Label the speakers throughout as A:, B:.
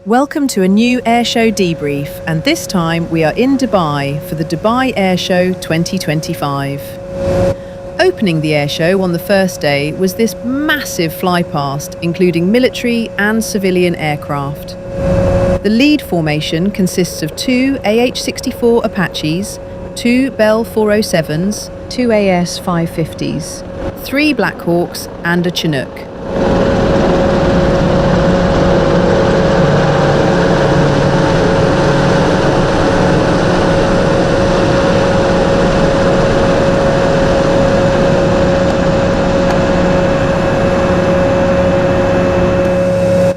A: Welcome to a new Airshow debrief, and this time we are in Dubai for the Dubai Airshow 2025. Opening the airshow on the first day was this massive flypast, including military and civilian aircraft. The lead formation consists of two AH-64 Apaches, two Bell 407s, two AS-550s, three Black Hawks and a Chinook.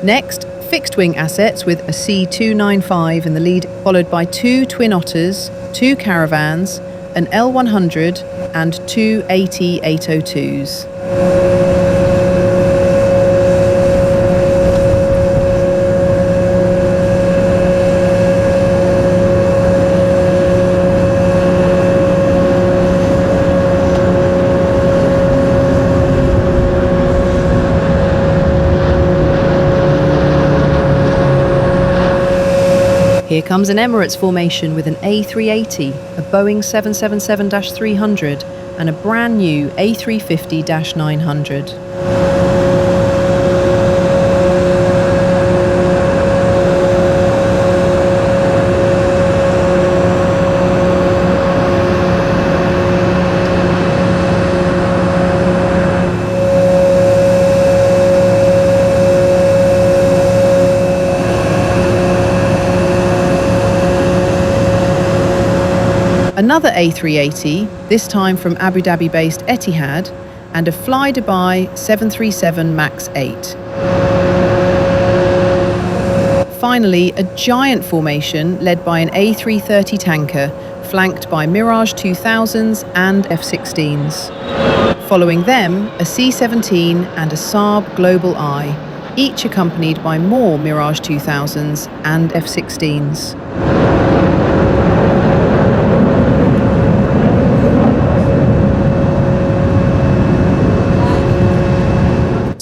A: Next, fixed-wing assets with a C-295 in the lead, followed by two Twin Otters, two Caravans, an L-100 and two AT-802s. Here comes an Emirates formation with an A380, a Boeing 777-300 and a brand new A350-900. Another A380, this time from Abu Dhabi-based Etihad, and a Fly Dubai 737 MAX 8. Finally, a giant formation led by an A330 tanker, flanked by Mirage 2000s and F-16s. Following them, a C-17 and a Saab Global Eye, each accompanied by more Mirage 2000s and F-16s.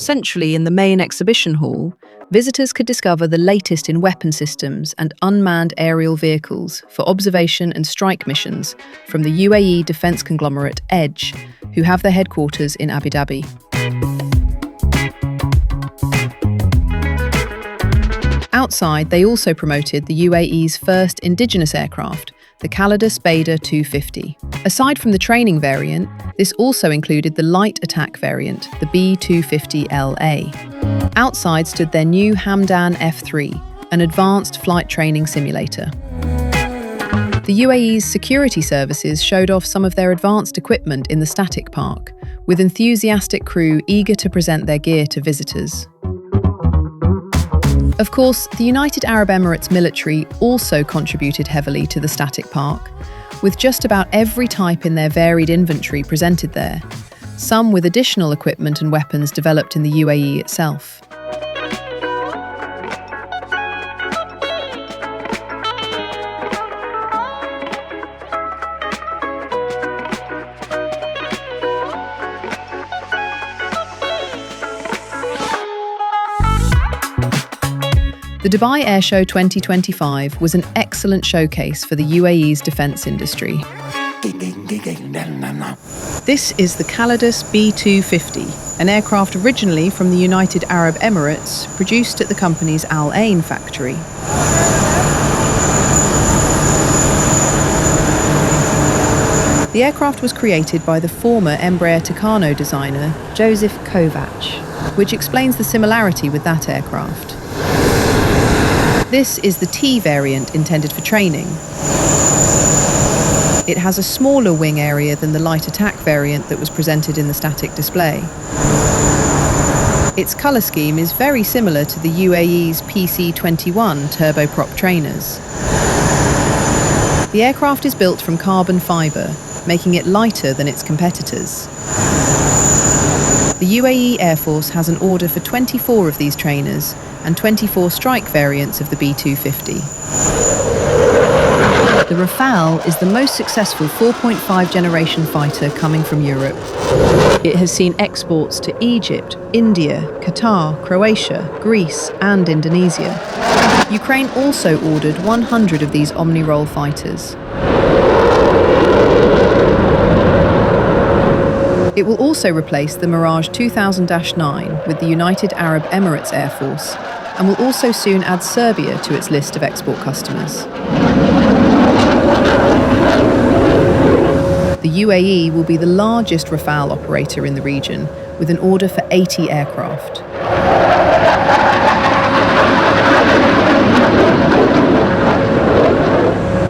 A: Centrally in the main exhibition hall, visitors could discover the latest in weapon systems and unmanned aerial vehicles for observation and strike missions from the UAE defence conglomerate Edge, who have their headquarters in Abu Dhabi. Outside, they also promoted the UAE's first indigenous aircraft, the Calidus Beta 250. Aside from the training variant, this also included the light attack variant, the B250LA. Outside stood their new Hamdan F3, an advanced flight training simulator. The UAE's security services showed off some of their advanced equipment in the static park, with enthusiastic crew eager to present their gear to visitors. Of course, the United Arab Emirates military also contributed heavily to the static park, with just about every type in their varied inventory presented there, some with additional equipment and weapons developed in the UAE itself. The Dubai Airshow 2025 was an excellent showcase for the UAE's defence industry. This is the Calidus B250, an aircraft originally from the United Arab Emirates, produced at the company's Al Ain factory. The aircraft was created by the former Embraer Tucano designer, Joseph Kovac, which explains the similarity with that aircraft. This is the T variant intended for training. It has a smaller wing area than the light attack variant that was presented in the static display. Its colour scheme is very similar to the UAE's PC-21 turboprop trainers. The aircraft is built from carbon fibre, making it lighter than its competitors. The UAE Air Force has an order for 24 of these trainers and 24 strike variants of the B250. The Rafale is the most successful 4.5 generation fighter coming from Europe. It has seen exports to Egypt, India, Qatar, Croatia, Greece, and Indonesia. Ukraine also ordered 100 of these Omni-Role fighters. It will also replace the Mirage 2000-9 with the United Arab Emirates Air Force, and will also soon add Serbia to its list of export customers. The UAE will be the largest Rafale operator in the region, with an order for 80 aircraft.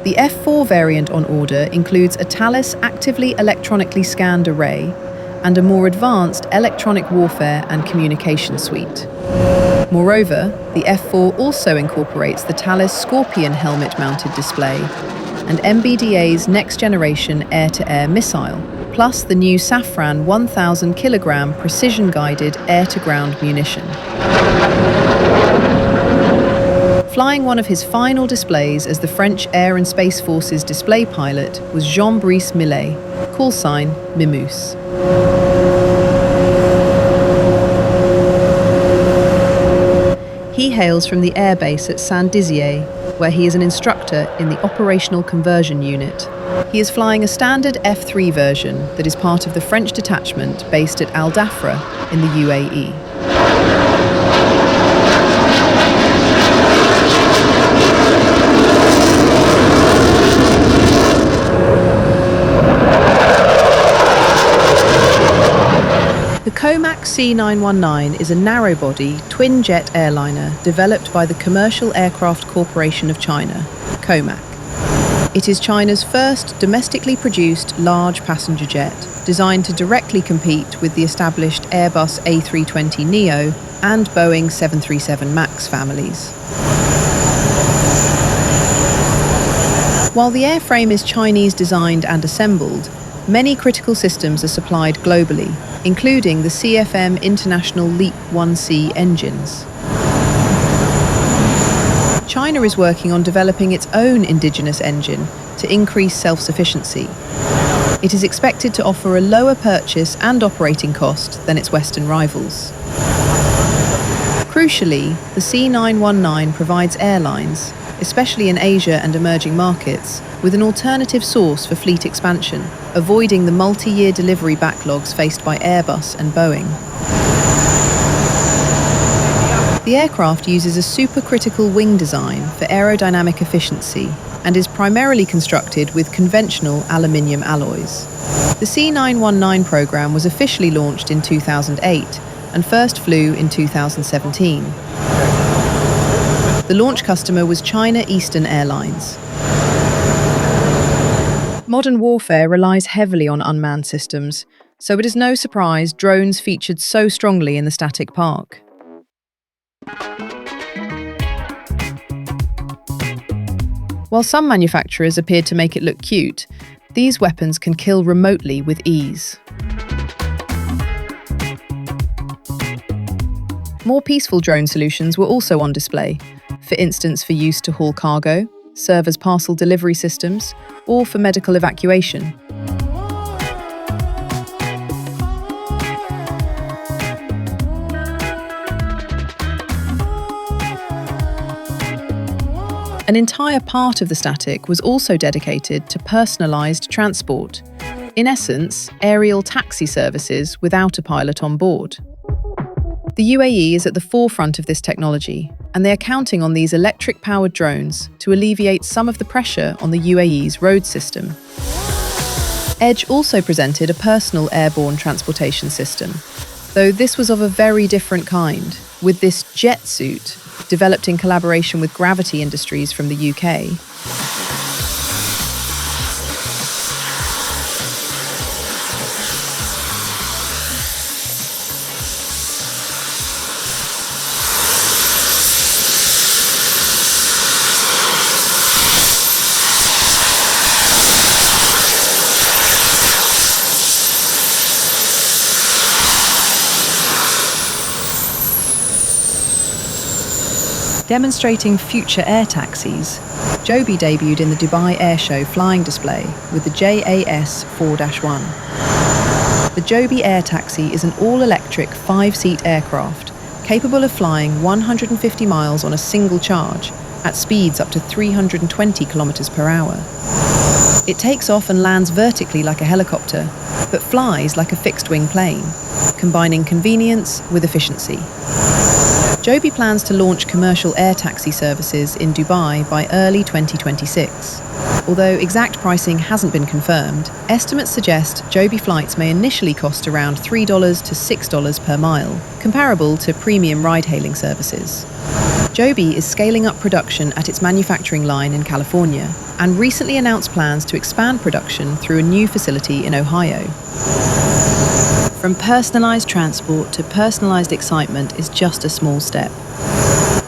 A: The F4 variant on order includes a Thales actively electronically scanned array and a more advanced electronic warfare and communication suite. Moreover, the F4 also incorporates the Thales Scorpion helmet-mounted display and MBDA's next-generation air-to-air missile, plus the new Safran 1,000 kilogram precision-guided air-to-ground munition. Flying one of his final displays as the French Air and Space Forces display pilot was Jean-Brice Millet, call sign Mimous. He hails from the airbase at Saint-Dizier, where he is an instructor in the Operational Conversion Unit. He is flying a standard F3 version that is part of the French detachment based at Al Dhafra in the UAE. The COMAC C919 is a narrow-body, twin-jet airliner developed by the Commercial Aircraft Corporation of China, COMAC. It is China's first domestically produced large passenger jet, designed to directly compete with the established Airbus A320neo and Boeing 737 MAX families. While the airframe is Chinese-designed and assembled, many critical systems are supplied globally, including the CFM International LEAP 1C engines. China is working on developing its own indigenous engine to increase self-sufficiency. It is expected to offer a lower purchase and operating cost than its Western rivals. Crucially, the C919 provides airlines, especially in Asia and emerging markets, with an alternative source for fleet expansion, avoiding the multi-year delivery backlogs faced by Airbus and Boeing. The aircraft uses a supercritical wing design for aerodynamic efficiency and is primarily constructed with conventional aluminium alloys. The C919 program was officially launched in 2008 and first flew in 2017. The launch customer was China Eastern Airlines. Modern warfare relies heavily on unmanned systems, so it is no surprise drones featured so strongly in the static park. While some manufacturers appeared to make it look cute, these weapons can kill remotely with ease. More peaceful drone solutions were also on display, for instance for use to haul cargo, serve as parcel delivery systems, or for medical evacuation. An entire part of the static was also dedicated to personalised transport. In essence, aerial taxi services without a pilot on board. The UAE is at the forefront of this technology, and they are counting on these electric-powered drones to alleviate some of the pressure on the UAE's road system. Edge also presented a personal airborne transportation system, though this was of a very different kind, with this jet suit developed in collaboration with Gravity Industries from the UK. Demonstrating future air taxis, Joby debuted in the Dubai Airshow flying display with the JAS 4-1. The Joby Air Taxi is an all-electric 5-seat aircraft capable of flying 150 miles on a single charge at speeds up to 320 kilometers per hour. It takes off and lands vertically like a helicopter, but flies like a fixed-wing plane, combining convenience with efficiency. Joby plans to launch commercial air taxi services in Dubai by early 2026. Although exact pricing hasn't been confirmed, estimates suggest Joby flights may initially cost around $3 to $6 per mile, comparable to premium ride-hailing services. Joby is scaling up production at its manufacturing line in California and recently announced plans to expand production through a new facility in Ohio. From personalized transport to personalized excitement is just a small step.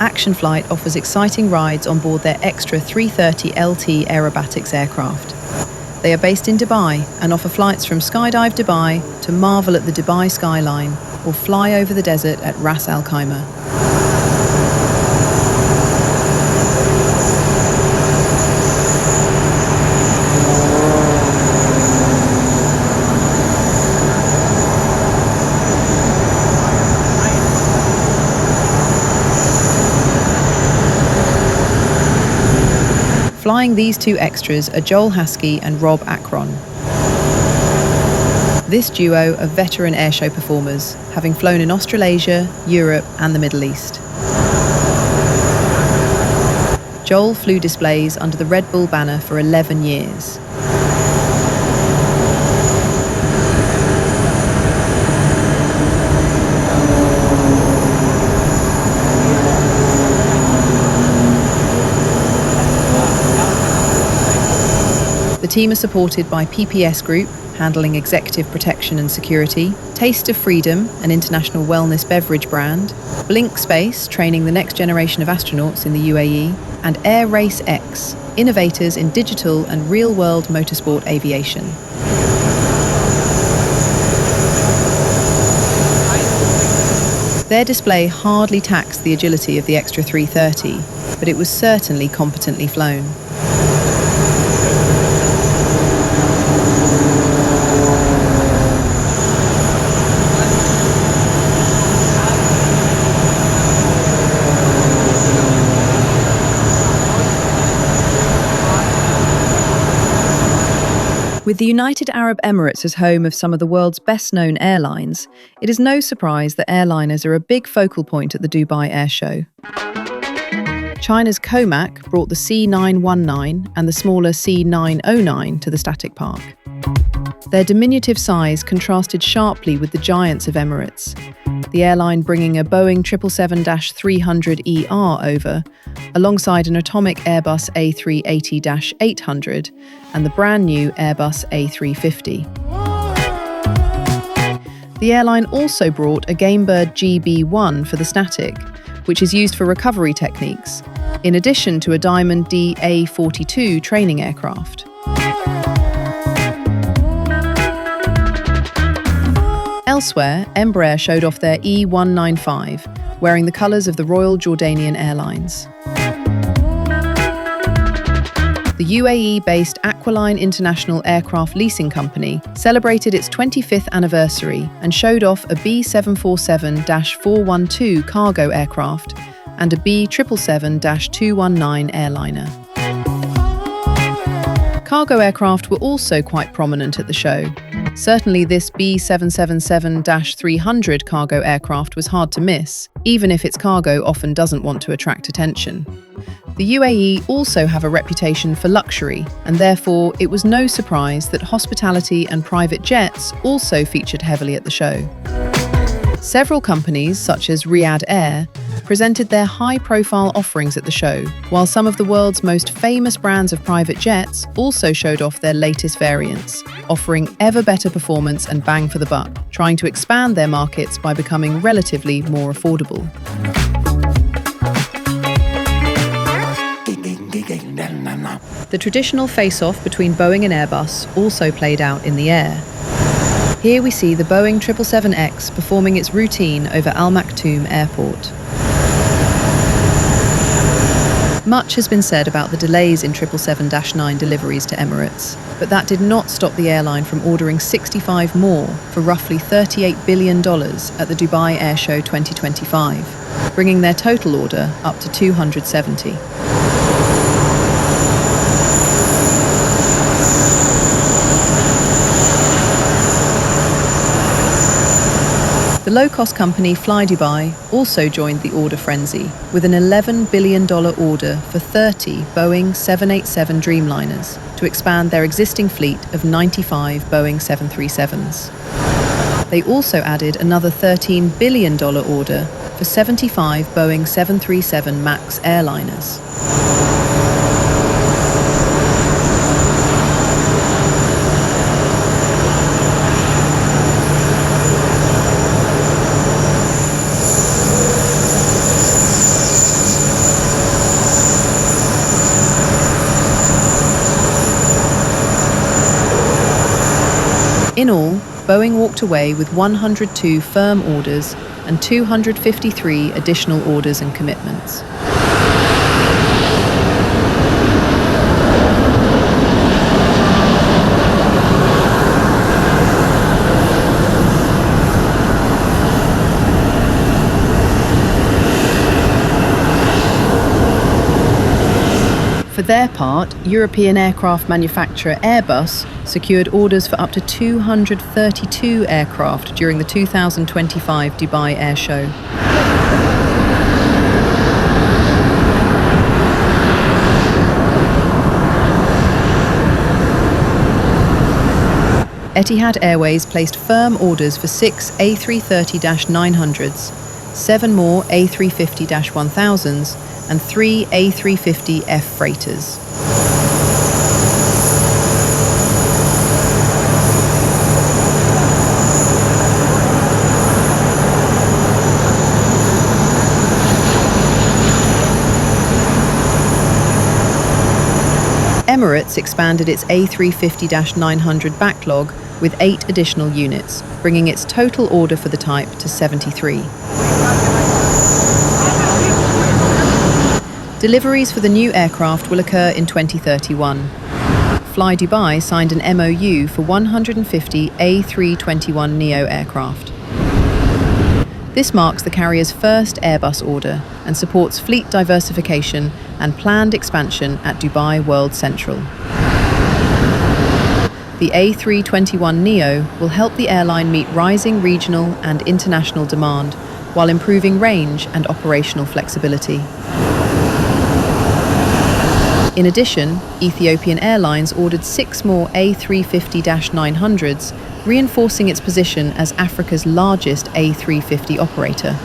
A: Action Flight offers exciting rides on board their Extra 330 LT Aerobatics aircraft. They are based in Dubai and offer flights from Skydive Dubai to marvel at the Dubai skyline or fly over the desert at Ras Al Khaimah. Flying these two extras are Joel Haskey and Rob Akron. This duo are veteran airshow performers, having flown in Australasia, Europe and the Middle East. Joel flew displays under the Red Bull banner for 11 years. The team are supported by PPS Group, handling executive protection and security, Taste of Freedom, an international wellness beverage brand, Blink Space, training the next generation of astronauts in the UAE, and Air Race X, innovators in digital and real-world motorsport aviation. Their display hardly taxed the agility of the Extra 330, but it was certainly competently flown. With the United Arab Emirates as home of some of the world's best-known airlines, it is no surprise that airliners are a big focal point at the Dubai Air Show. China's Comac brought the C919 and the smaller C909 to the Static Park. Their diminutive size contrasted sharply with the giants of Emirates, the airline bringing a Boeing 777-300ER over, alongside an atomic Airbus A380-800 and the brand new Airbus A350. The airline also brought a Gamebird GB1 for the Static, which is used for recovery techniques, in addition to a Diamond DA-42 training aircraft. Elsewhere, Embraer showed off their E195, wearing the colours of the Royal Jordanian Airlines. The UAE-based Aqualine International Aircraft Leasing Company celebrated its 25th anniversary and showed off a B747-412 cargo aircraft and a B777-219 airliner. Cargo aircraft were also quite prominent at the show. Certainly this B777-300 cargo aircraft was hard to miss, even if its cargo often doesn't want to attract attention. The UAE also have a reputation for luxury, and therefore it was no surprise that hospitality and private jets also featured heavily at the show. Several companies, such as Riyadh Air, presented their high-profile offerings at the show, while some of the world's most famous brands of private jets also showed off their latest variants, offering ever better performance and bang for the buck, trying to expand their markets by becoming relatively more affordable. The traditional face-off between Boeing and Airbus also played out in the air. Here we see the Boeing 777X performing its routine over Al Maktoum Airport. Much has been said about the delays in 777-9 deliveries to Emirates, but that did not stop the airline from ordering 65 more for roughly $38 billion at the Dubai Airshow 2025, bringing their total order up to 270. The low-cost company flydubai also joined the order frenzy with an $11 billion order for 30 Boeing 787 Dreamliners to expand their existing fleet of 95 Boeing 737s. They also added another $13 billion order for 75 Boeing 737 MAX airliners. In all, Boeing walked away with 102 firm orders and 253 additional orders and commitments. For their part, European aircraft manufacturer Airbus secured orders for up to 232 aircraft during the 2025 Dubai Airshow. Etihad Airways placed firm orders for 6 A330-900s, 7 more A350-1000s, and 3 A350F freighters. Emirates expanded its A350-900 backlog with 8 additional units, bringing its total order for the type to 73. Deliveries for the new aircraft will occur in 2031. flydubai signed an MOU for 150 A321neo aircraft. This marks the carrier's first Airbus order and supports fleet diversification and planned expansion at Dubai World Central. The A321neo will help the airline meet rising regional and international demand while improving range and operational flexibility. In addition, Ethiopian Airlines ordered 6 more A350-900s, reinforcing its position as Africa's largest A350 operator.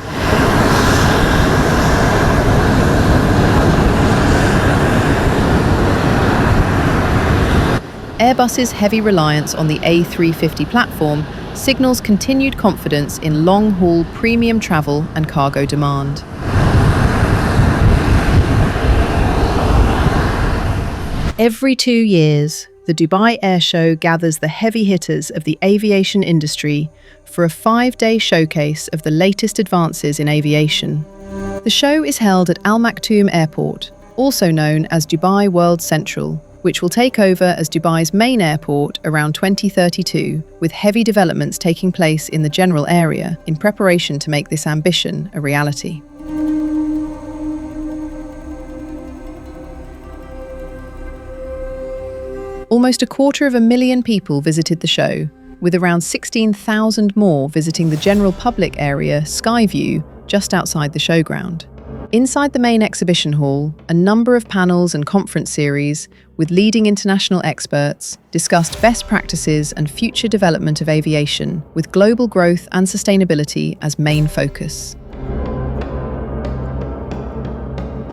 A: Airbus's heavy reliance on the A350 platform signals continued confidence in long-haul premium travel and cargo demand. Every 2 years, the Dubai Airshow gathers the heavy hitters of the aviation industry for a 5-day showcase of the latest advances in aviation. The show is held at Al Maktoum Airport, also known as Dubai World Central, which will take over as Dubai's main airport around 2032, with heavy developments taking place in the general area in preparation to make this ambition a reality. Almost 250,000 people visited the show, with around 16,000 more visiting the general public area Skyview just outside the showground. Inside the main exhibition hall, a number of panels and conference series with leading international experts discussed best practices and future development of aviation, with global growth and sustainability as main focus.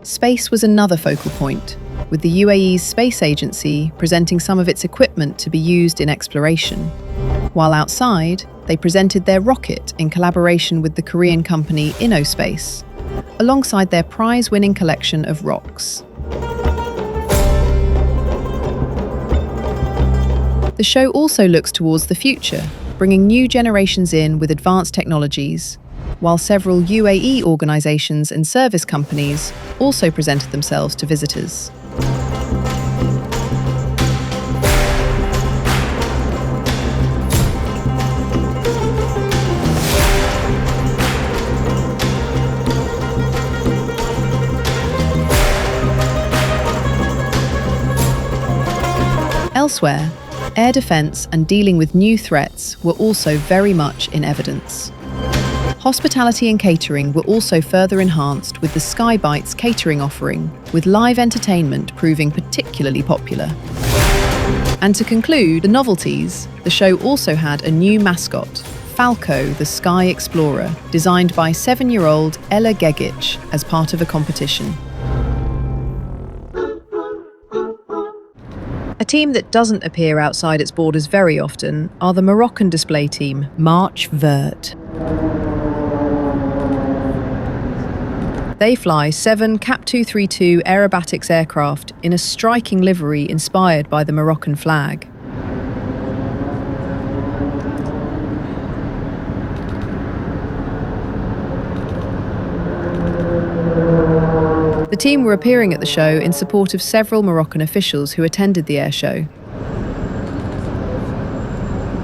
A: Space was another focal point, with the UAE's space agency presenting some of its equipment to be used in exploration. While outside, they presented their rocket in collaboration with the Korean company InnoSpace, alongside their prize-winning collection of rocks. The show also looks towards the future, bringing new generations in with advanced technologies, while several UAE organisations and service companies also presented themselves to visitors. Elsewhere, air defence and dealing with new threats were also very much in evidence. Hospitality and catering were also further enhanced with the Sky Bites catering offering, with live entertainment proving particularly popular. And to conclude the novelties, the show also had a new mascot, Falco the Sky Explorer, designed by 7-year-old Ella Gegic as part of a competition. A team that doesn't appear outside its borders very often are the Moroccan display team, Marche Verte. They fly 7 CAP 232 aerobatics aircraft in a striking livery inspired by the Moroccan flag. The team were appearing at the show in support of several Moroccan officials who attended the air show.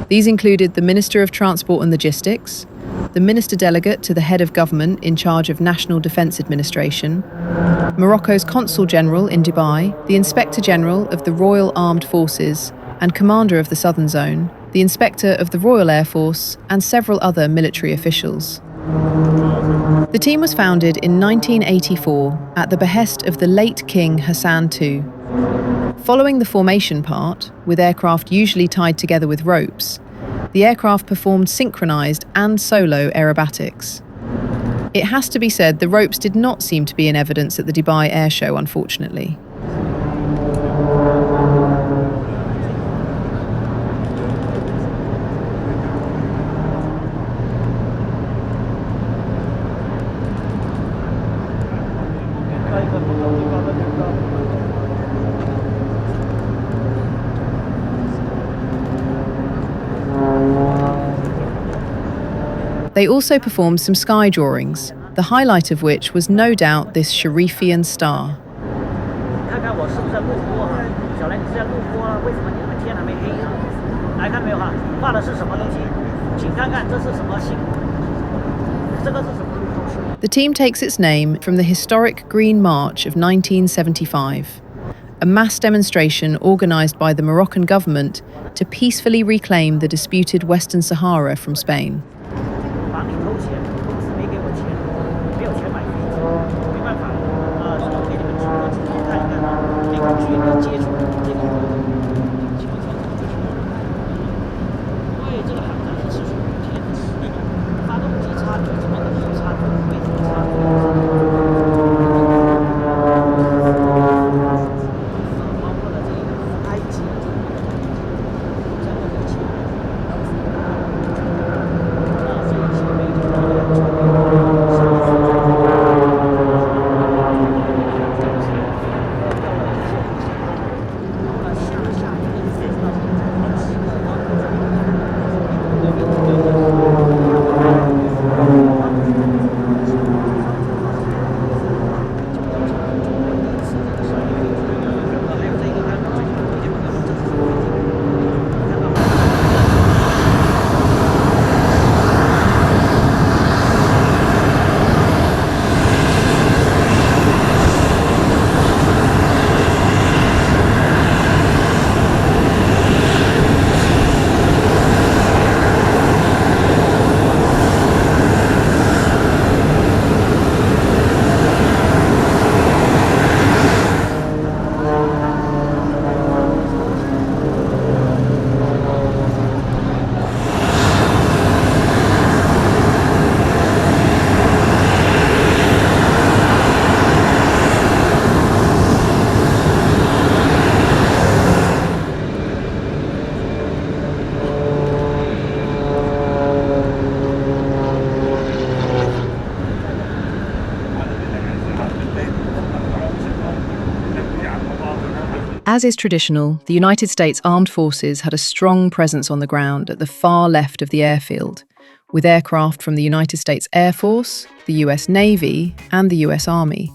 A: These included the Minister of Transport and Logistics, the Minister Delegate to the Head of Government in charge of National Defence Administration, Morocco's Consul General in Dubai, the Inspector General of the Royal Armed Forces and Commander of the Southern Zone, the Inspector of the Royal Air Force, and several other military officials. The team was founded in 1984 at the behest of the late King Hassan II. Following the formation part, with aircraft usually tied together with ropes, the aircraft performed synchronized and solo aerobatics. It has to be said the ropes did not seem to be in evidence at the Dubai Air Show, unfortunately. They also performed some sky drawings, the highlight of which was no doubt this Sharifian star. The team takes its name from the historic Green March of 1975, a mass demonstration organised by the Moroccan government to peacefully reclaim the disputed Western Sahara from Spain. As is traditional, the United States Armed Forces had a strong presence on the ground at the far left of the airfield, with aircraft from the United States Air Force, the US Navy, and the US Army.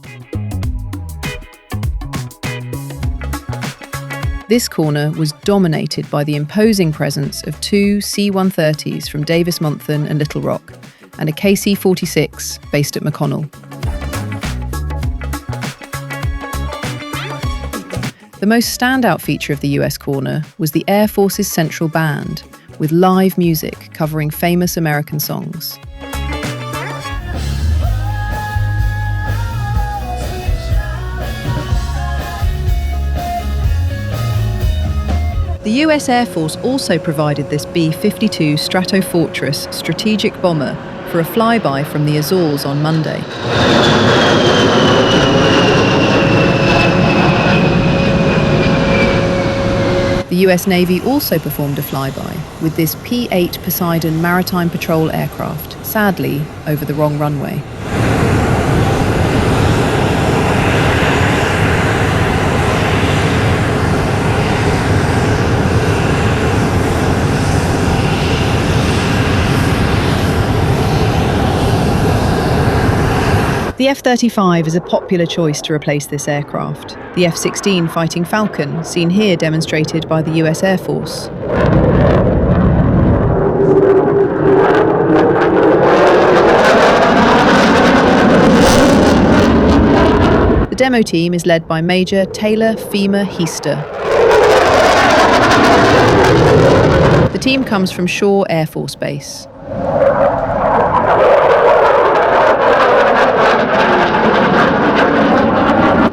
A: This corner was dominated by the imposing presence of two C-130s from Davis Monthan and Little Rock, and a KC-46 based at McConnell. The most standout feature of the US corner was the Air Force's Central Band, with live music covering famous American songs. The US Air Force also provided this B-52 Stratofortress strategic bomber for a flyby from the Azores on Monday. The US Navy also performed a flyby with this P-8 Poseidon maritime patrol aircraft, sadly over the wrong runway. The F-35 is a popular choice to replace this aircraft. The F-16 Fighting Falcon, seen here demonstrated by the US Air Force. The demo team is led by Major Taylor Fema Heister. The team comes from Shaw Air Force Base.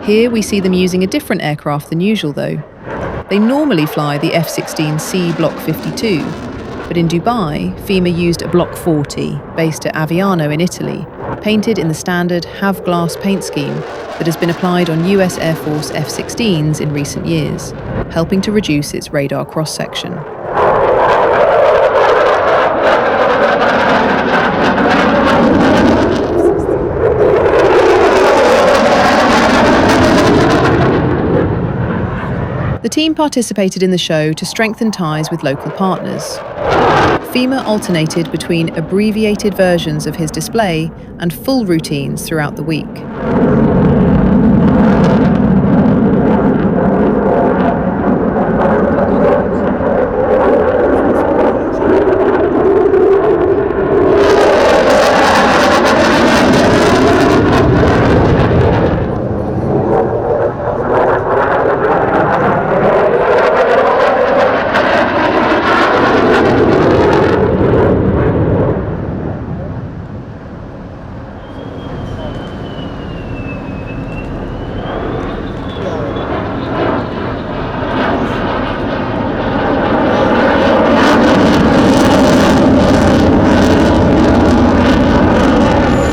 A: Here we see them using a different aircraft than usual though. They normally fly the F-16C Block 52, but in Dubai, FEMA used a Block 40, based at Aviano in Italy, painted in the standard Have Glass paint scheme that has been applied on US Air Force F-16s in recent years, helping to reduce its radar cross-section. The team participated in the show to strengthen ties with local partners. FEMA alternated between abbreviated versions of his display and full routines throughout the week.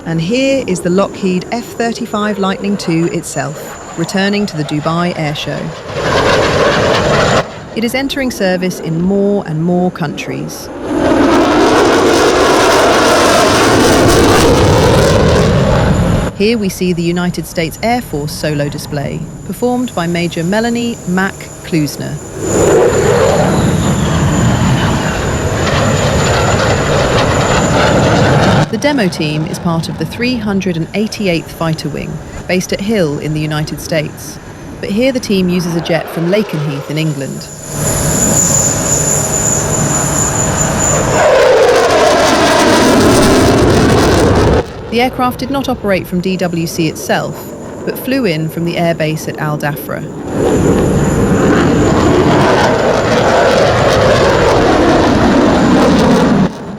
A: And here is the Lockheed F-35 Lightning II itself, returning to the Dubai Air Show. It is entering service in more and more countries. Here we see the United States Air Force solo display, performed by Major Melanie Mack Klusner. The demo team is part of the 388th Fighter Wing, based at Hill in the United States. But here the team uses a jet from Lakenheath in England. The aircraft did not operate from DWC itself, but flew in from the airbase at Al Dhafra.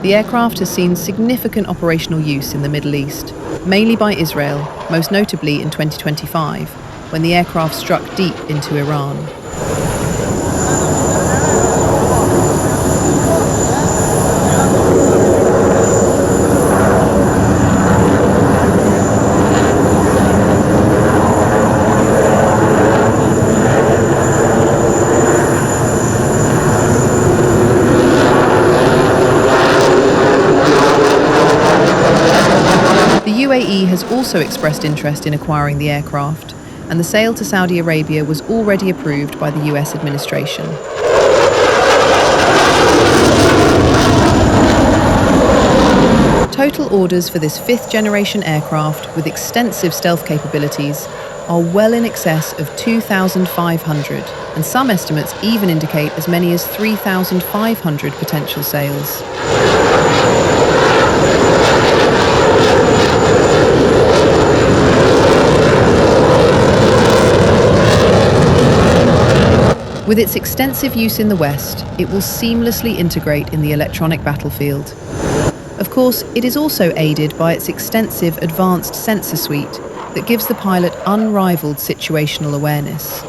A: The aircraft has seen significant operational use in the Middle East, mainly by Israel, most notably in 2025, when the aircraft struck deep into Iran. The UAE has also expressed interest in acquiring the aircraft, and the sale to Saudi Arabia was already approved by the US administration. Total orders for this fifth-generation aircraft with extensive stealth capabilities are well in excess of 2,500, and some estimates even indicate as many as 3,500 potential sales. With its extensive use in the West, it will seamlessly integrate in the electronic battlefield. Of course, it is also aided by its extensive advanced sensor suite that gives the pilot unrivaled situational awareness.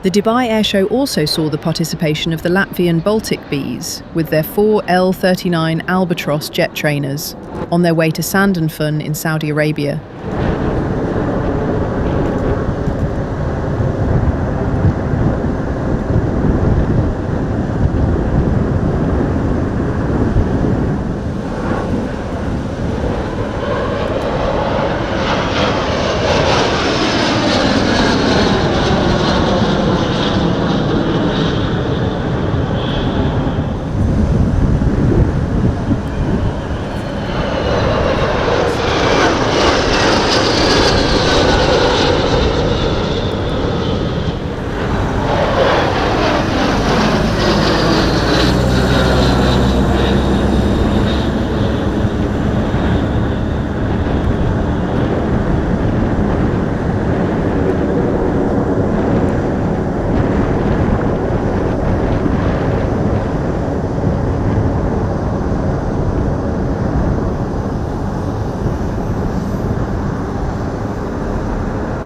A: The Dubai Airshow also saw the participation of the Latvian Baltic Bees with their 4 L-39 Albatros jet trainers on their way to Sand and Fun in Saudi Arabia.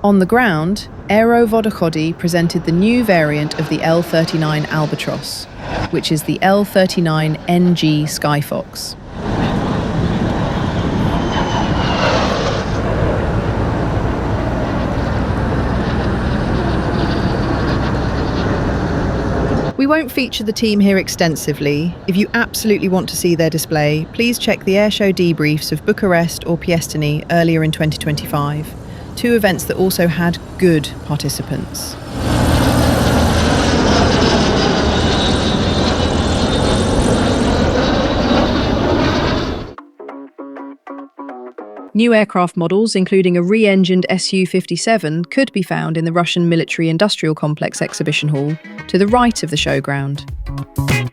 A: On the ground, Aero Vodafone presented the new variant of the L-39 Albatros, which is the L-39NG Skyfox. We won't feature the team here extensively. If you absolutely want to see their display, please check the airshow debriefs of Bucharest or Piestini earlier in 2025. 2 events that also had good participants. New aircraft models, including a re-engined Su-57, could be found in the Russian Military Industrial Complex exhibition hall to the right of the showground.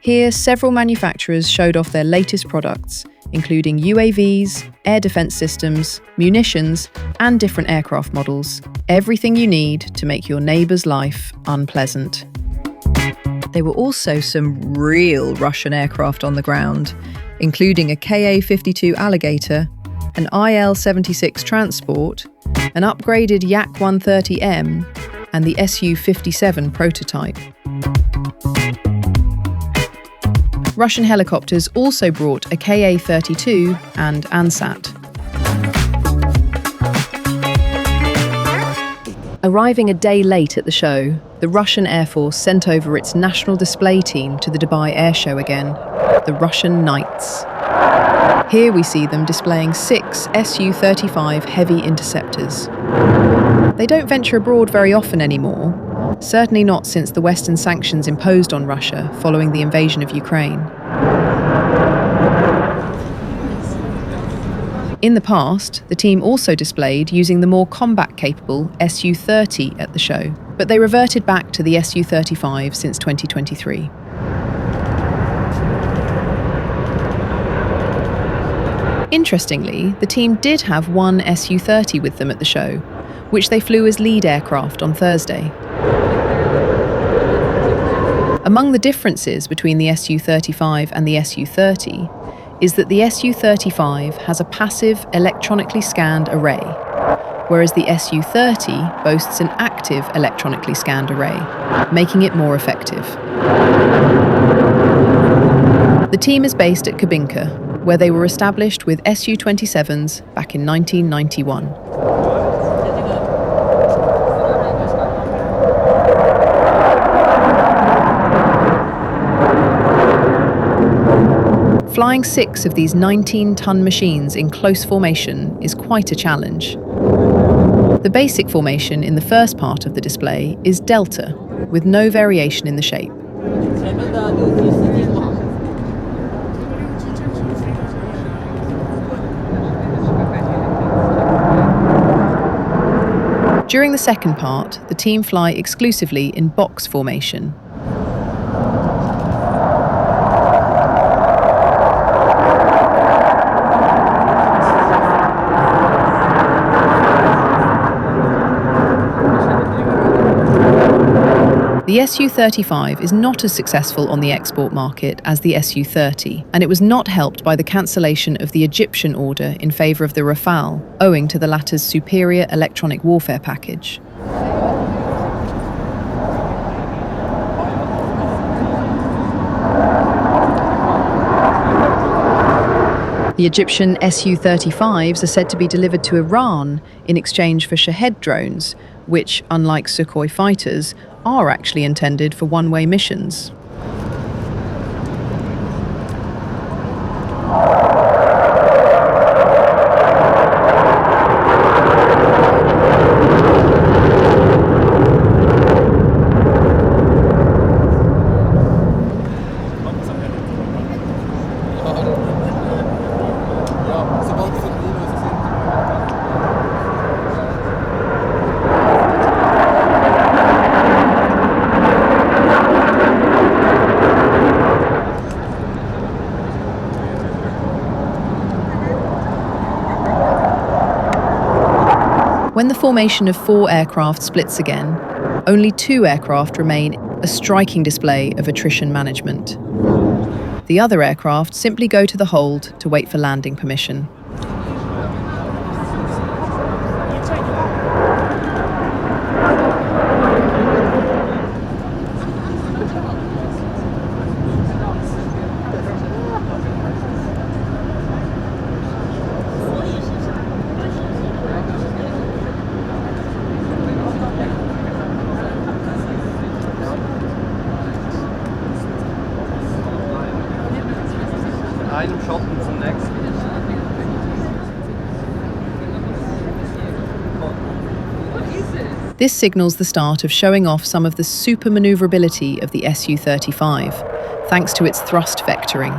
A: Here, several manufacturers showed off their latest products, including UAVs, air defense systems, munitions, and different aircraft models. Everything you need to make your neighbor's life unpleasant. There were also some real Russian aircraft on the ground, including a Ka-52 Alligator, an Il-76 Transport, an upgraded Yak-130M, and the Su-57 prototype. Russian helicopters also brought a Ka-32 and Ansat. Arriving a day late at the show, the Russian Air Force sent over its national display team to the Dubai Airshow again, the Russian Knights. Here we see them displaying 6 Su-35 heavy interceptors. They don't venture abroad very often anymore, certainly not since the Western sanctions imposed on Russia following the invasion of Ukraine. In the past, the team also displayed using the more combat-capable Su-30 at the show, but they reverted back to the Su-35 since 2023. Interestingly, the team did have one Su-30 with them at the show, which they flew as lead aircraft on Thursday. Among the differences between the Su-35 and the Su-30 is that the Su-35 has a passive electronically scanned array, whereas the Su-30 boasts an active electronically scanned array, making it more effective. The team is based at Kubinka, where they were established with Su-27s back in 1991. Flying 6 of these 19-ton machines in close formation is quite a challenge. The basic formation in the first part of the display is delta, with no variation in the shape. During the second part, the team fly exclusively in box formation. The Su-35 is not as successful on the export market as the Su-30, and it was not helped by the cancellation of the Egyptian order in favour of the Rafale, owing to the latter's superior electronic warfare package. The Egyptian Su-35s are said to be delivered to Iran in exchange for Shahed drones, which, unlike Sukhoi fighters, are actually intended for one-way missions. When the formation of 4 aircraft splits again, only 2 aircraft remain, a striking display of attrition management. The other aircraft simply go to the hold to wait for landing permission.
B: Einem Schotten zum nächsten.
A: This signals the start of showing off some of the super maneuverability of the Su-35, thanks to its thrust vectoring.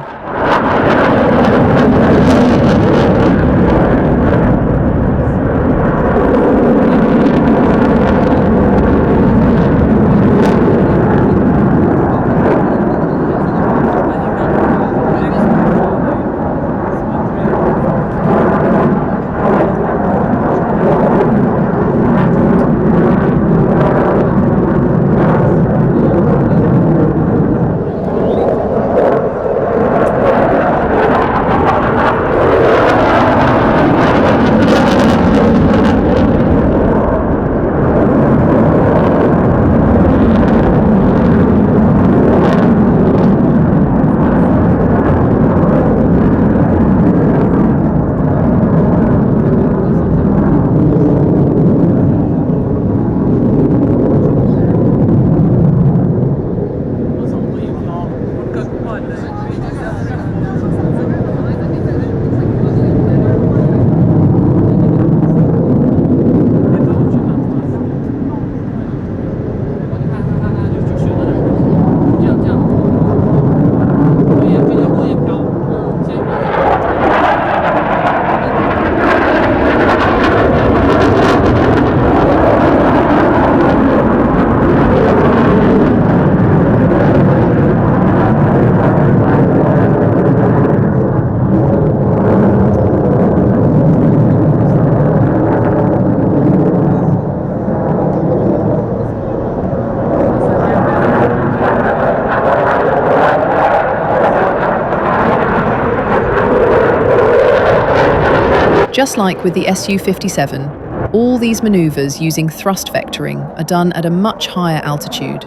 A: Just like with the Su-57, all these maneuvers using thrust vectoring are done at a much higher altitude.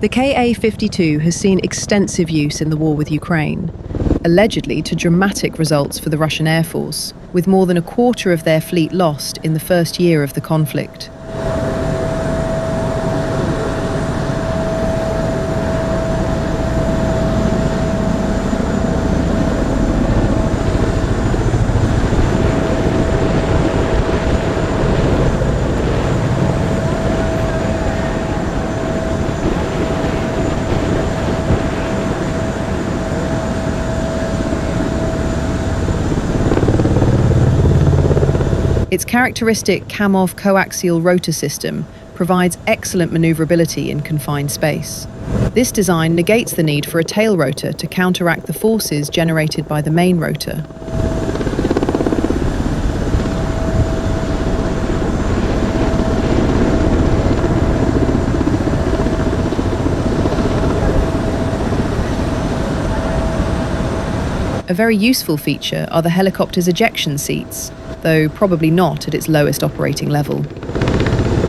A: The Ka-52 has seen extensive use in the war with Ukraine, allegedly to dramatic results for the Russian Air Force, with more than a quarter of their fleet lost in the first year of the conflict. Its characteristic Kamov coaxial rotor system provides excellent maneuverability in confined space. This design negates the need for a tail rotor to counteract the forces generated by the main rotor. A very useful feature are the helicopter's ejection seats, though probably not at its lowest operating level.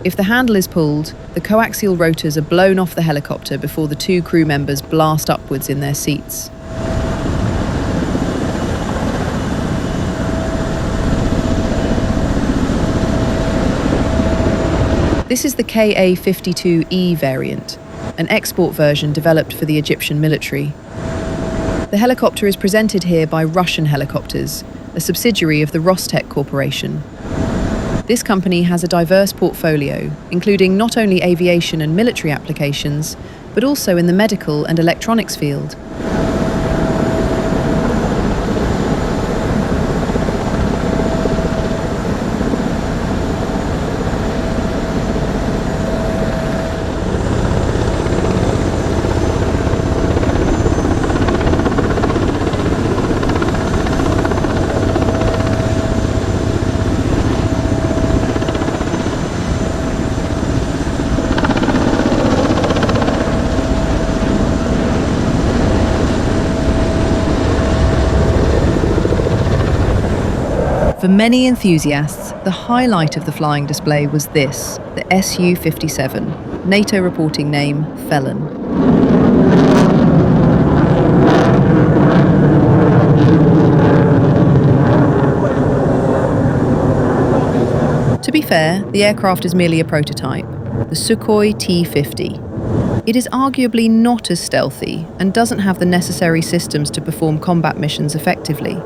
A: If the handle is pulled, the coaxial rotors are blown off the helicopter before the two crew members blast upwards in their seats. This is the Ka-52E variant, an export version developed for the Egyptian military. The helicopter is presented here by Russian Helicopters, a subsidiary of the Rostec Corporation. This company has a diverse portfolio, including not only aviation and military applications, but also in the medical and electronics field. For many enthusiasts, the highlight of the flying display was this, the Su-57, NATO reporting name Felon. To be fair, the aircraft is merely a prototype, the Sukhoi T-50. It is arguably not as stealthy and doesn't have the necessary systems to perform combat missions effectively.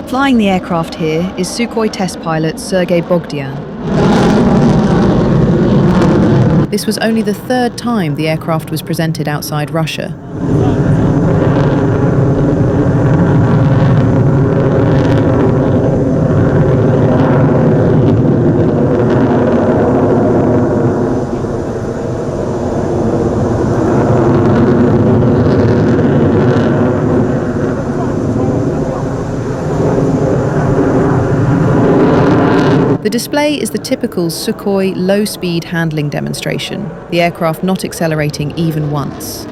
A: Flying the aircraft here is Sukhoi test pilot Sergei Bogdan. This was only the third time the aircraft was presented outside Russia. The display is the typical Sukhoi low-speed handling demonstration, the aircraft not accelerating even once.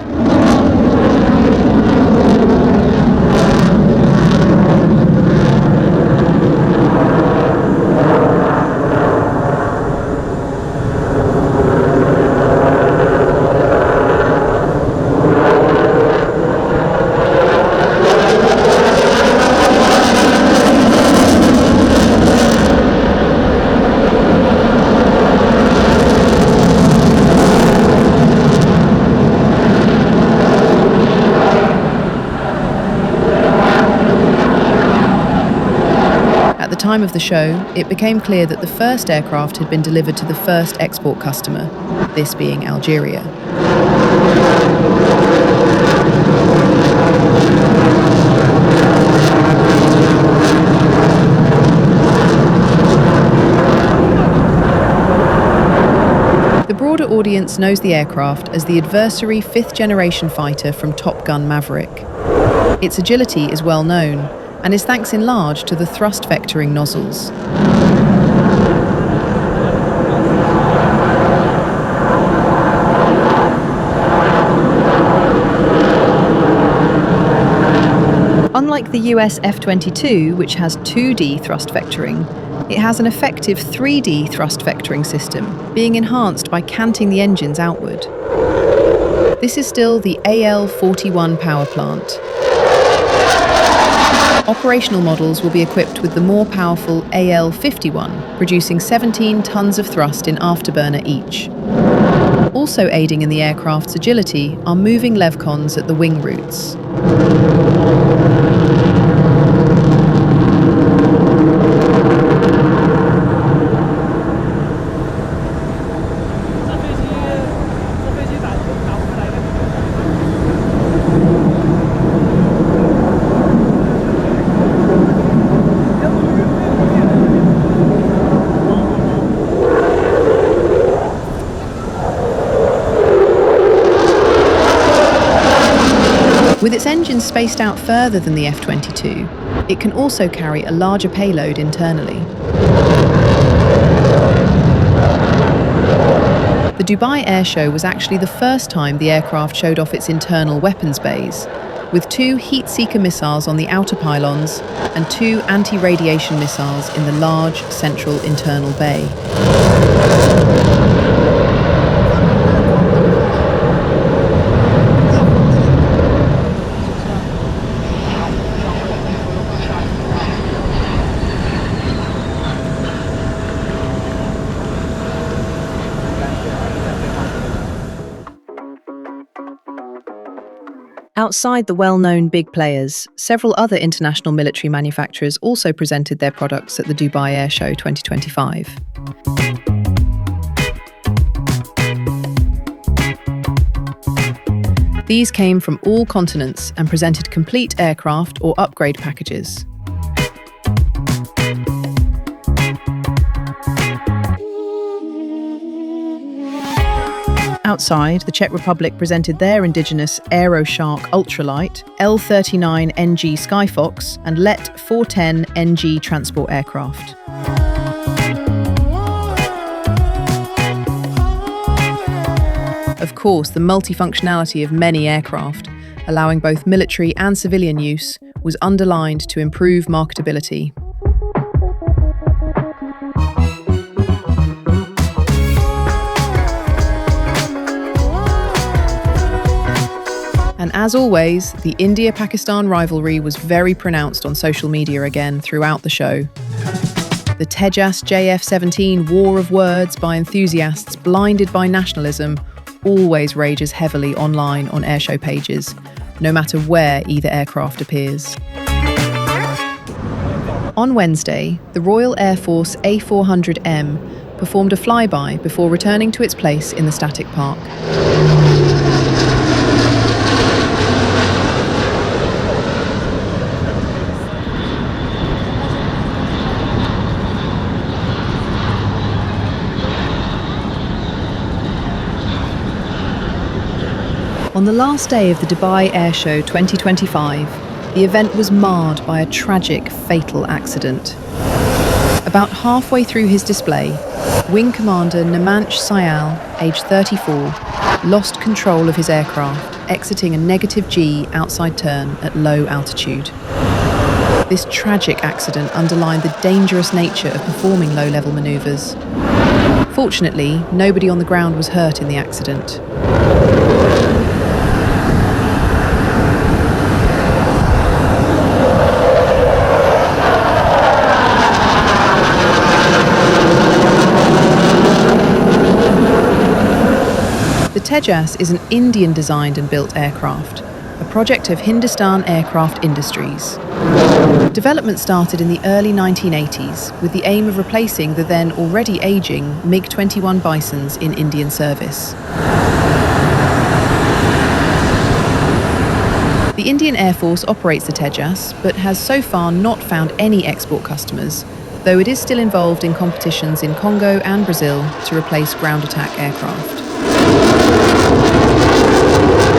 A: At the time of the show, it became clear that the first aircraft had been delivered to the first export customer, this being Algeria. The broader audience knows the aircraft as the adversary fifth-generation fighter from Top Gun Maverick. Its agility is well known, and is thanks in large to the thrust vectoring nozzles. Unlike the US F-22, which has 2D thrust vectoring, it has an effective 3D thrust vectoring system, being enhanced by canting the engines outward. This is still the AL-41 power plant. Operational models will be equipped with the more powerful AL-51, producing 17 tons of thrust in afterburner each. Also aiding in the aircraft's agility are moving levcons at the wing roots. With its engines spaced out further than the F-22, it can also carry a larger payload internally. The Dubai Air Show was actually the first time the aircraft showed off its internal weapons bays, with 2 heat-seeker missiles on the outer pylons and 2 anti-radiation missiles in the large central internal bay. Outside the well-known big players, several other international military manufacturers also presented their products at the Dubai Air Show 2025. These came from all continents and presented complete aircraft or upgrade packages. Outside, the Czech Republic presented their indigenous Aeroshark Ultralight, L-39 NG Skyfox and Let 410 NG transport aircraft. Of course, the multifunctionality of many aircraft, allowing both military and civilian use, was underlined to improve marketability. And as always, the India-Pakistan rivalry was very pronounced on social media again throughout the show. The Tejas JF-17 war of words by enthusiasts blinded by nationalism always rages heavily online on airshow pages, no matter where either aircraft appears. On Wednesday, the Royal Air Force A400M performed a flyby before returning to its place in the static park. On the last day of the Dubai Air Show 2025, the event was marred by a tragic, fatal accident. About halfway through his display, Wing Commander Namansh Syal, aged 34, lost control of his aircraft, exiting a negative G outside turn at low altitude. This tragic accident underlined the dangerous nature of performing low-level maneuvers. Fortunately, nobody on the ground was hurt in the accident. The Tejas is an Indian-designed and built aircraft, a project of Hindustan Aircraft Industries. Development started in the early 1980s with the aim of replacing the then already aging MiG-21 Bisons in Indian service. The Indian Air Force operates the Tejas, but has so far not found any export customers, though it is still involved in competitions in Congo and Brazil to replace ground attack aircraft.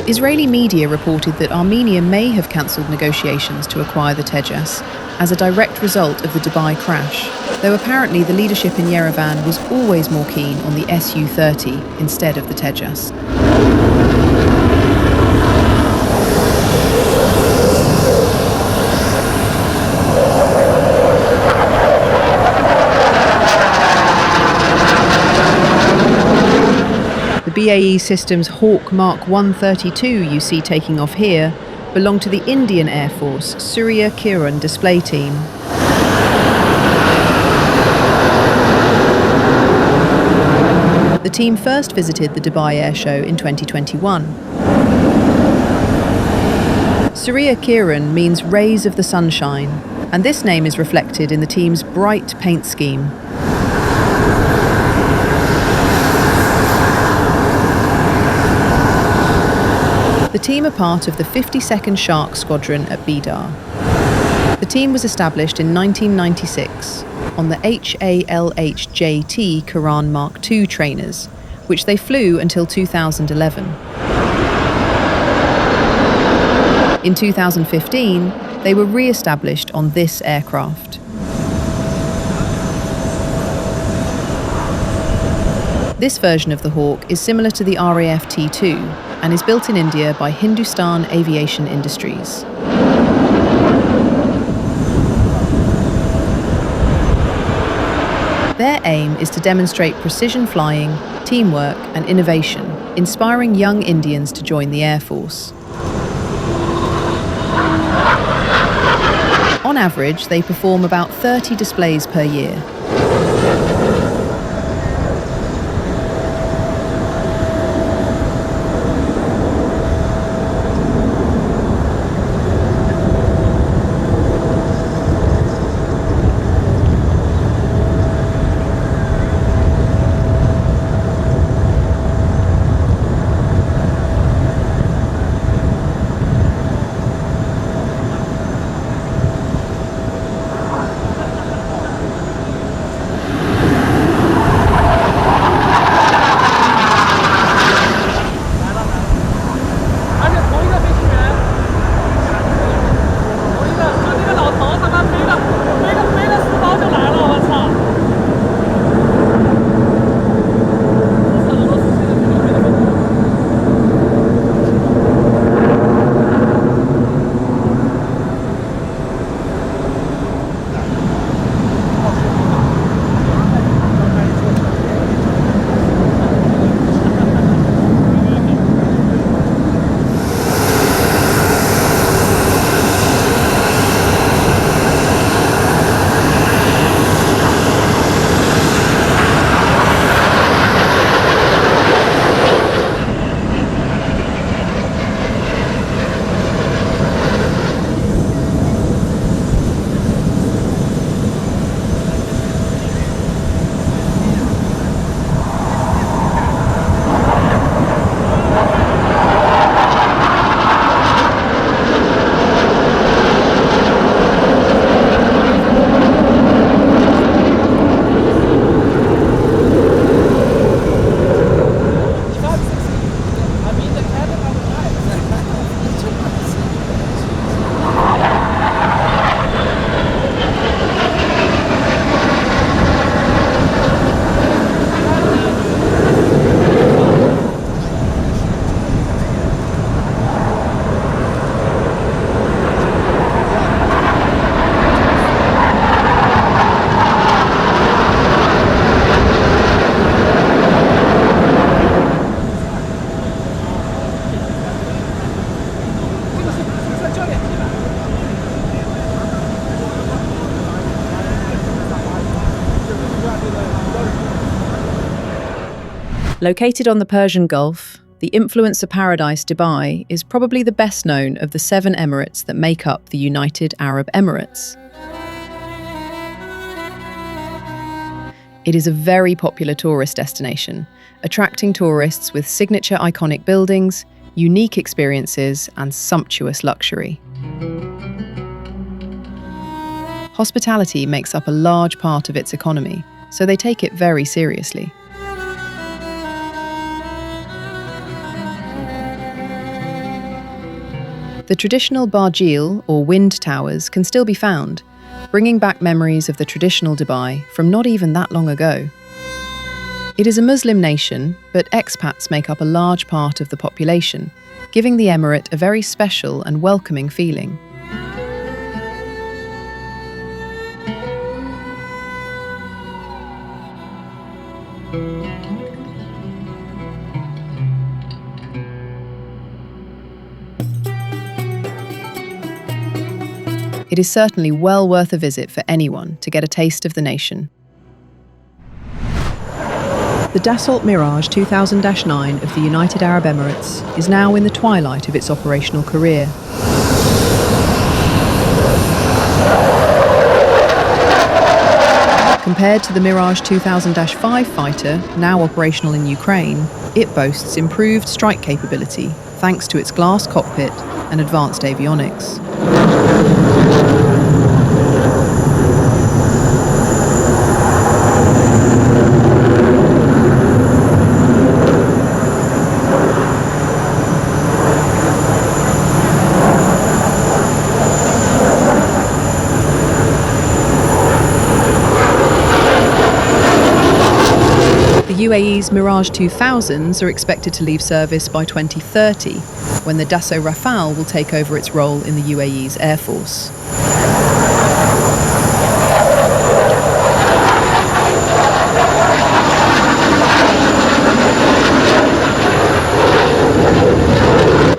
A: Israeli media reported that Armenia may have cancelled negotiations to acquire the Tejas as a direct result of the Dubai crash, though apparently the leadership in Yerevan was always more keen on the Su-30 instead of the Tejas. BAE Systems Hawk Mark 132 you see taking off here belong to the Indian Air Force Surya Kiran display team. The team first visited the Dubai Air Show in 2021. Surya Kiran means rays of the sunshine, and this name is reflected in the team's bright paint scheme. The team are part of the 52nd Shark Squadron at BDAR. The team was established in 1996 on the HALHJT Kiran Mark II trainers, which they flew until 2011. In 2015, they were re-established on this aircraft. This version of the Hawk is similar to the RAF T2 and is built in India by Hindustan Aviation Industries. Their aim is to demonstrate precision flying, teamwork and innovation, inspiring young Indians to join the Air Force. On average, they perform about 30 displays per year. Located on the Persian Gulf, the influencer paradise Dubai is probably the best known of the 7 emirates that make up the United Arab Emirates. It is a very popular tourist destination, attracting tourists with signature iconic buildings, unique experiences, and sumptuous luxury. Hospitality makes up a large part of its economy, so they take it very seriously. The traditional barjeel, or wind towers, can still be found, bringing back memories of the traditional Dubai from not even that long ago. It is a Muslim nation, but expats make up a large part of the population, giving the emirate a very special and welcoming feeling. It is certainly well worth a visit for anyone to get a taste of the nation. The Dassault Mirage 2000-9 of the United Arab Emirates is now in the twilight of its operational career. Compared to the Mirage 2000-5 fighter, now operational in Ukraine, it boasts improved strike capability thanks to its glass cockpit and advanced avionics. The UAE's Mirage 2000s are expected to leave service by 2030, when the Dassault Rafale will take over its role in the UAE's Air Force.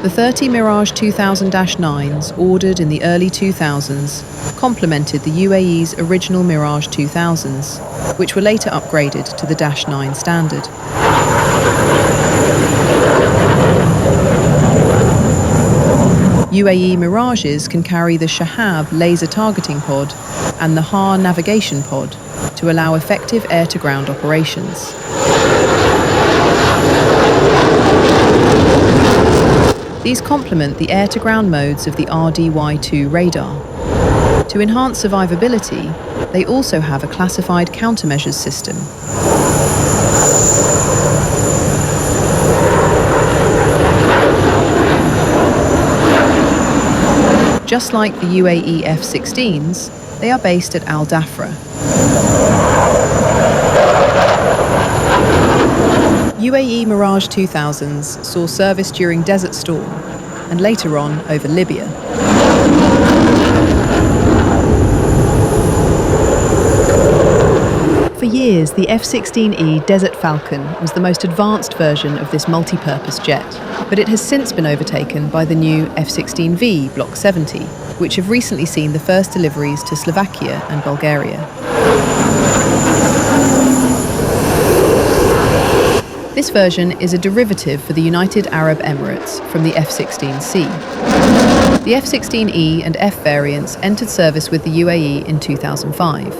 A: The 30 Mirage 2000-9s ordered in the early 2000s complemented the UAE's original Mirage 2000s, which were later upgraded to the Dash 9 standard. UAE Mirages can carry the Shahab laser targeting pod and the HAR navigation pod to allow effective air-to-ground operations. These complement the air-to-ground modes of the RDY-2 radar. To enhance survivability, they also have a classified countermeasures system. Just like the UAE F-16s, they are based at Al Dhafra. UAE Mirage 2000s saw service during Desert Storm and later on over Libya. For years, the F-16E Desert Falcon was the most advanced version of this multi-purpose jet, but it has since been overtaken by the new F-16V Block 70, which have recently seen the first deliveries to Slovakia and Bulgaria. This version is a derivative for the United Arab Emirates from the F-16C. The F-16E and F variants entered service with the UAE in 2005.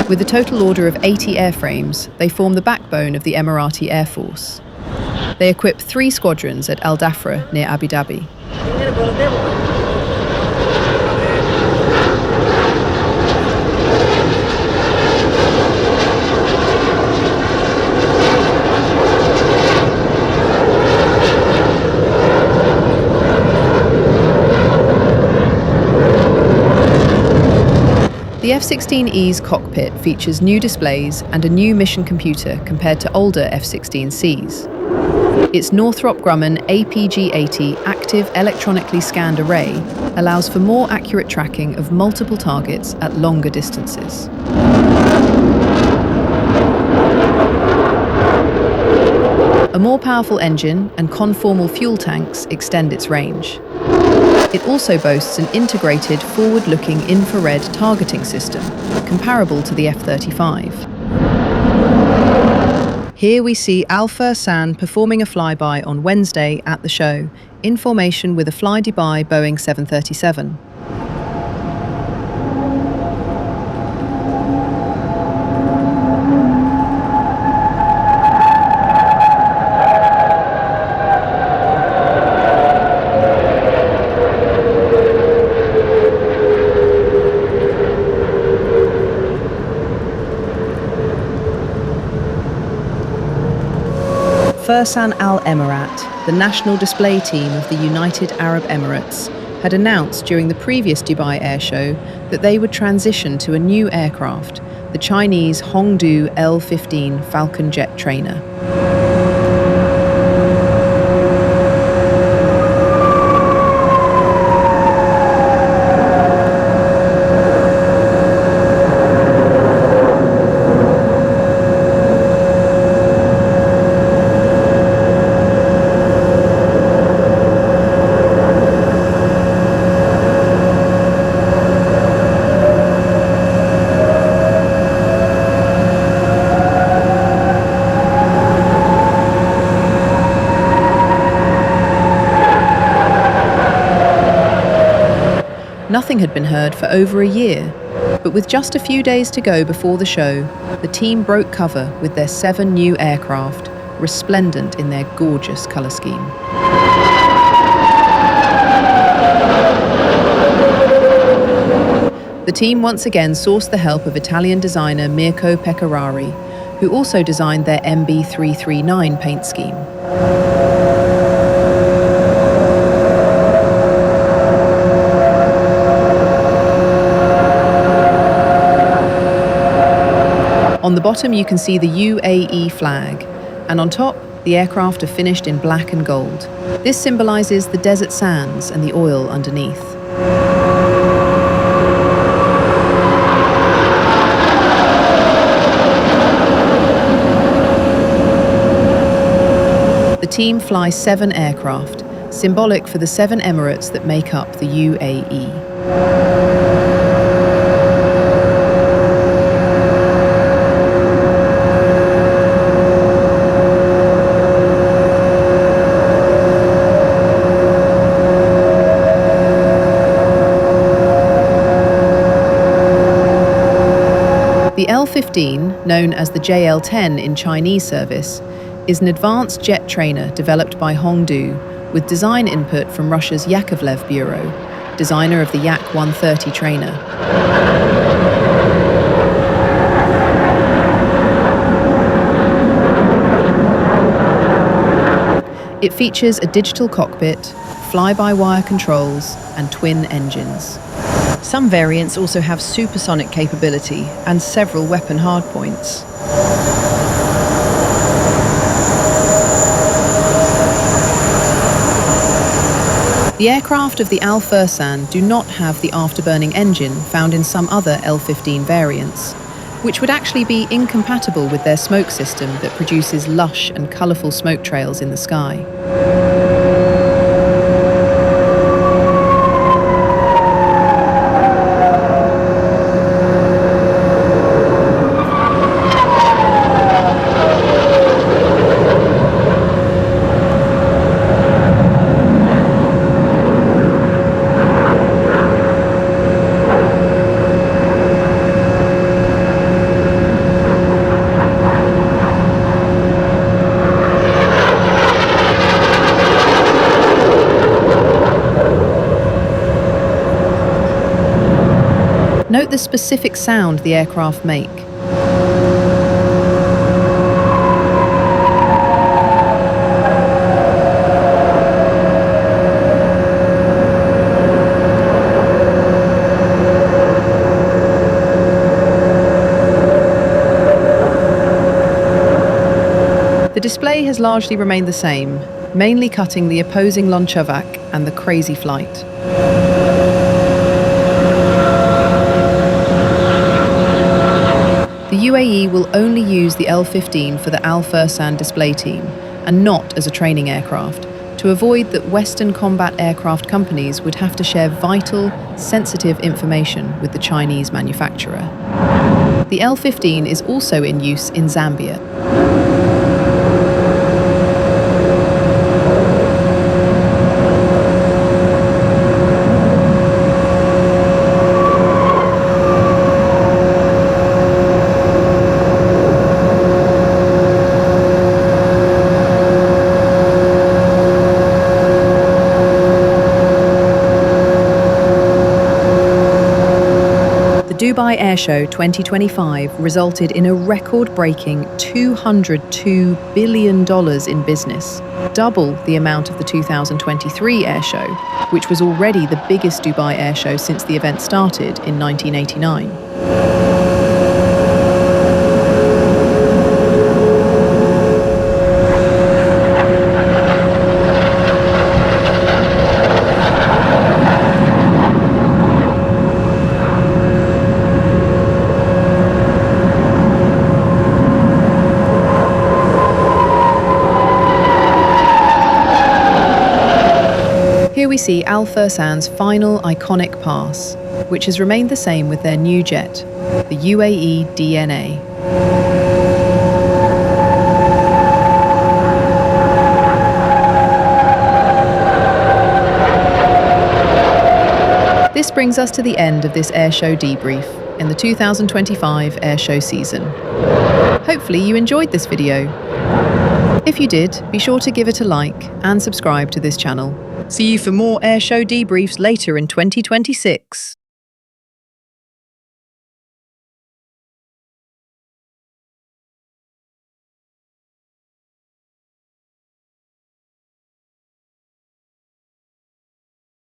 A: With a total order of 80 airframes, they form the backbone of the Emirati Air Force. They equip 3 squadrons at Al Dhafra near Abu Dhabi. The F-16E's cockpit features new displays and a new mission computer compared to older F-16Cs. Its Northrop Grumman APG-80 active electronically scanned array allows for more accurate tracking of multiple targets at longer distances. A more powerful engine and conformal fuel tanks extend its range. It also boasts an integrated forward-looking infrared targeting system, comparable to the F-35. Here we see Al Fursan performing a flyby on Wednesday at the show, in formation with a fly-by Boeing 737. Fursan Al Emirat, the national display team of the United Arab Emirates, had announced during the previous Dubai Air Show that they would transition to a new aircraft, the Chinese Hongdu L-15 Falcon jet trainer. Nothing had been heard for over a year, but with just a few days to go before the show, the team broke cover with their 7 new aircraft, resplendent in their gorgeous colour scheme. The team once again sourced the help of Italian designer Mirko Pecorari, who also designed their MB339 paint scheme. On the bottom you can see the UAE flag, and on top the aircraft are finished in black and gold. This symbolises the desert sands and the oil underneath. The team fly 7 aircraft, symbolic for the 7 emirates that make up the UAE. The L-15, known as the JL-10 in Chinese service, is an advanced jet trainer developed by Hongdu with design input from Russia's Yakovlev Bureau, designer of the Yak-130 trainer. It features a digital cockpit, fly-by-wire controls, and twin engines. Some variants also have supersonic capability and several weapon hardpoints. The aircraft of the Al Fursan do not have the afterburning engine found in some other L-15 variants, which would actually be incompatible with their smoke system that produces lush and colourful smoke trails in the sky. Note the specific sound the aircraft make. The display has largely remained the same, mainly cutting the opposing Lonchovak and the Crazy Flight. The UAE will only use the L-15 for the Al Fursan display team, and not as a training aircraft, to avoid that Western combat aircraft companies would have to share vital, sensitive information with the Chinese manufacturer. The L-15 is also in use in Zambia. The Dubai Airshow 2025 resulted in a record-breaking $202 billion in business, double the amount of the 2023 Airshow, which was already the biggest Dubai Airshow since the event started in 1989. Here we see Al Fursan's final iconic pass, which has remained the same with their new jet, the UAE DNA. This This brings us to the end of this airshow debrief in the 2025 airshow season. Hopefully you enjoyed this video. If you did, be sure to give it a like and subscribe to this channel. See you for more airshow debriefs later in 2026.